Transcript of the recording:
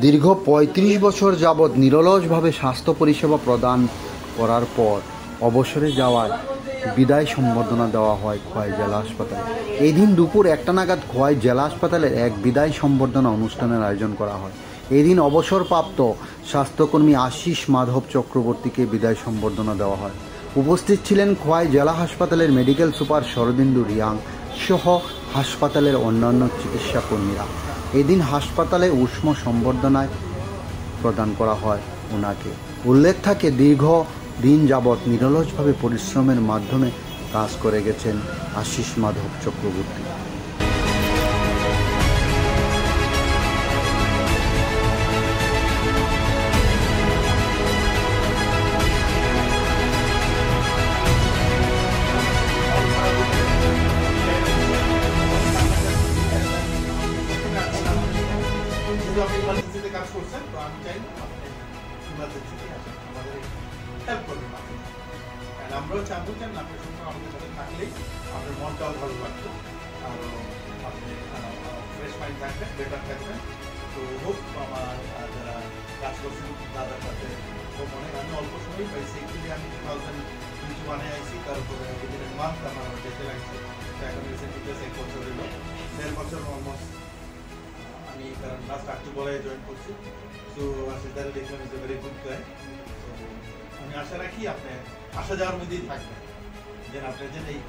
দীর্ঘ ৩৫ বছর যাবৎ নিরলসভাবে স্বাস্থ্য পরিষেবা প্রদান করার পর অবসরে যাওয়ায় বিদায় সম্বর্ধনা দেওয়া হয় খোয়াই জেলা হাসপাতালে। এই দিন দুপুর ১টা নাগাদ খোয়াই জেলা হাসপাতালের এক বিদায় সম্বর্ধনা অনুষ্ঠানের আয়োজন করা হয়। এই দিন অবসরপ্রাপ্ত স্বাস্থ্যকর্মী আশিস মাধব চক্রবর্তীকে বিদায় সম্বর্ধনা দেওয়া হয়। উপস্থিত ছিলেন খোয়াই জেলা হাসপাতালের মেডিকেল সুপার শরদিন্দু রিয়াং সহ হাসপাতালের অন্যান্য চিকিৎসা কর্মীরা। এদিন হাসপাতালে উষ্ম সম্বর্ধনায় প্রদান করা হয় ওনাকে। উল্লেখ থাকে দীর্ঘ দিন যাবৎ নিরলসভাবে পরিশ্রমের মাধ্যমে কাজ করে গেছেন আশিস মাধব চক্রবর্তী। আপনি ইমার্জেন্সিতে কাজ করছেন, তো আমি চাই আপনি ইমার্জেন্সিতে আসেন, আমাদের হেল্প করবেন। আমরাও চাবো যে আপনার সঙ্গে আমাদের সাথে থাকলেই আপনার মনটাও ভালো লাগতো, আরও আপনি ফ্রেশ মাইন্ড থাকবেন, বেটার থাকবেন। তো হোপ আমার যারা কাজ করছেন দাদার সাথে হোপ অনেক, আমি অল্প সময় পাইছি। অ্যাকচুয়ালি আমি 2021-এ আইসি, তারপরে মান্থ আমার যেতে লাগছে। এখন রিসেন্টলি 1 বছর হইল, 1.5 বছর অলমোস্ট আমি লাস্ট অক্টোবরে জয়েন করছি। তো আশিসদারে দেখলাম is a very good guy. তো আমি আশা রাখি আপনি আসা যাওয়ার মধ্যেই থাকবেন, যেন আপনি যেন এই